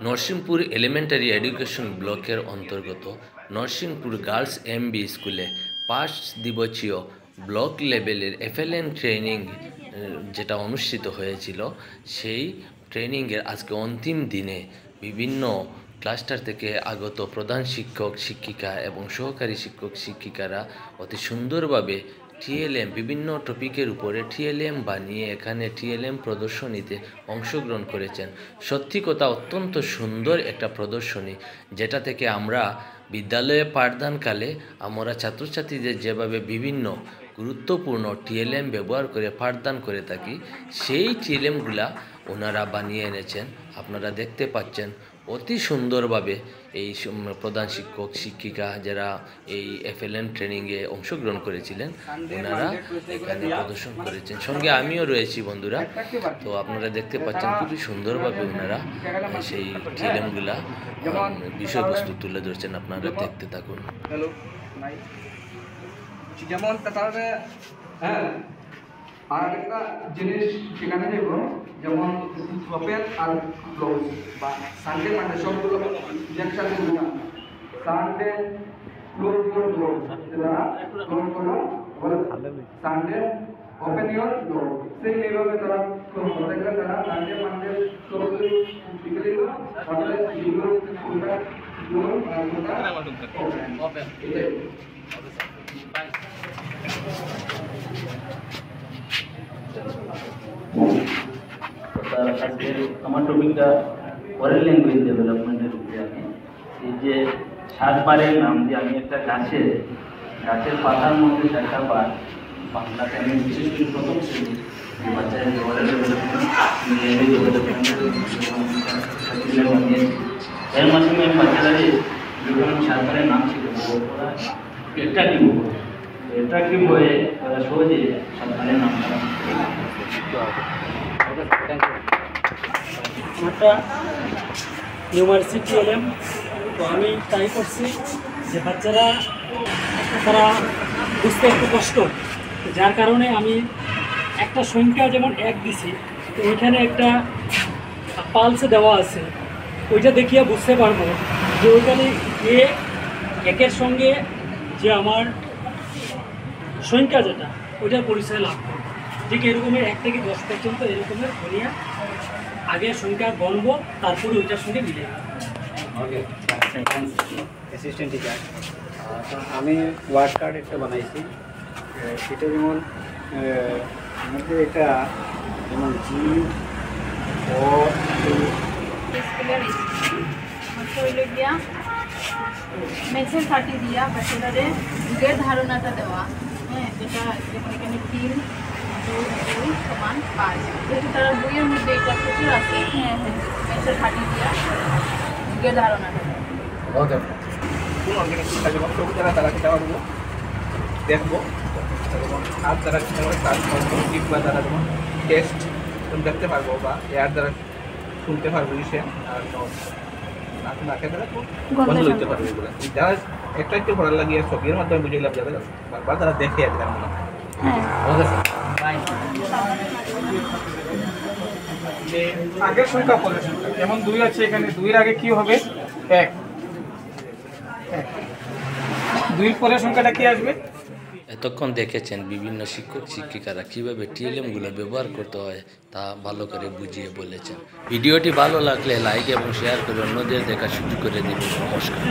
Narsinghpur elementary education ব্লকের অন্তর্গত Narsinghpur girls MB স্কুলে 5 দিবসীয় ব্লক লেভেলের এফএলএন ট্রেনিং যেটা অনুষ্ঠিত হয়েছিল, সেই ট্রেনিংয়ের আজকে অন্তিম দিনে বিভিন্ন ক্লাস্টার থেকে আগত প্রধান শিক্ষক শিক্ষিকা এবং সহকারী শিক্ষক শিক্ষিকারা অতি সুন্দরভাবে টিএলএম বিভিন্ন টপিকের উপরে টিএলএম বানিয়ে এখানে টিএলএম প্রদর্শনীতে অংশগ্রহণ করেছেন। সত্যি কথা, অত্যন্ত সুন্দর একটা প্রদর্শনী, যেটা থেকে আমরা বিদ্যালয়ে পাঠদানকালে আমরা ছাত্রছাত্রীদের যেভাবে বিভিন্ন গুরুত্বপূর্ণ টিএলএম ব্যবহার করে পাঠদান করে থাকি, সেই টিএলএমগুলা ওনারা বানিয়ে এনেছেন। আপনারা দেখতে পাচ্ছেন অতি সুন্দরভাবে এই প্রধান শিক্ষক শিক্ষিকা যারা এই এফএলএন ট্রেনিংয়ে অংশগ্রহণ করেছিলেন, ওনারা এখানে প্রদর্শন করেছেন। সঙ্গে আমিও রয়েছি বন্ধুরা। তো আপনারা দেখতে পাচ্ছেন খুবই সুন্দরভাবে ওনারা সেই টিএলএমগুলা বিষয়বস্তু তুলে ধরছেন। আপনারা দেখতে থাকুন। যেমন তাহলে আর একটা জিনিস সেখানে দেব, যেমন ওপেন আর ক্লোজ বা সানডে মানে সবগুলো একসাথে দিলাম। সানডে ক্লোজ ইউর ডোর, এটা ক্লোজ করো, বলে সানডে ওপেন ইউর ডোর। সেই এইভাবে তারা ক্লোজ করতে গেলে তারা সানডে মানডে সবগুলো শিখে দিল, তাহলে এগুলো ফুলটা ডোর আর ওপেন এটাই। আজকে আমার টপিকটা ফরেন ল্যাঙ্গুয়েজ ডেভেলপমেন্টের উপরে। আমি এই যে 7 বারের নাম দিয়ে আমি একটা গাছের পাতার মধ্যে 4টা বার বাংলাতে আমি বিশেষ করে প্রথম শ্রেণী যে বাচ্চাদের ডেভেলপমেন্ট এর মাধ্যমে আমি বাচ্চাদের যখন 7 বারের নাম শিখেবো, ওরা অ্যাট্রাক্টিভ হয়ে তারা সহজে 7 বারের নাম একটা নিউমার্সি টিএলএম। তো আমি ট্রাই করছি যে বাচ্চারা তারা বুঝতে একটু কষ্ট, যার কারণে আমি একটা সংখ্যা যেমন 1 দিছি, তো ওইখানে একটা পালসে দেওয়া আছে, ওইটা দেখিয়ে বুঝতে পারবো যে ওইখানে একের সঙ্গে যে আমার সংখ্যা যেটা ওইটার পরিচয় লাভ করবো। ঠিক এরকমের 1 থেকে 10 পর্যন্ত এরকমের গণিয়া আগে সংখ্যা গণবো, তারপরে ওইটার সঙ্গে মিলে। ওকে, অ্যাসিস্ট্যান্ট টিচার। আমি ওয়ার্ড কার্ড একটা বানাইছি। এটা যেমন মধ্যে এটা যেমন জি ও মেসের ফাটি দিয়া ব্যাচেলারে যুগের ধারণাটা দেওয়া, হ্যাঁ, যেটা যেমন এখানে 3 2 2 সমান 5, যেহেতু তারা বইয়ের মধ্যে এটা প্রচুর আছে। হ্যাঁ, মেসের ফাটি দিয়া যুগের ধারণাটা দেওয়া। ওকে, কোন অর্গানাইজেশন যেমন সবুজারা তারা কি দেওয়া দেবো দেখবো, যেমন আর তারা কি বা তারা যেমন টেস্ট দেখতে পারবো বা এয়ার দ্বারা শুনতে পারবো সে আর নাকে দ্বারা বন্ধ হইতে পারবে। এগুলো যারা একটা একটু পড়ার লাগিয়ে ছবির মাধ্যমে বুঝিলাম, যারা বারবার তারা দেখে আর জানবো না। আগের সংখ্যা পরের সংখ্যা, যেমন 2 আছে, এখানে 2 এর আগে কি হবে 1, 2 এর পরের সংখ্যাটা কি আসবে। এতক্ষণ দেখেছেন বিভিন্ন শিক্ষক শিক্ষিকারা কীভাবে টিএলএমগুলো ব্যবহার করতে হয় তা ভালো করে বুঝিয়ে বলেছেন। ভিডিওটি ভালো লাগলে লাইক এবং শেয়ার করে অন্যদের দেখার সুযোগ করে দিন। নমস্কার।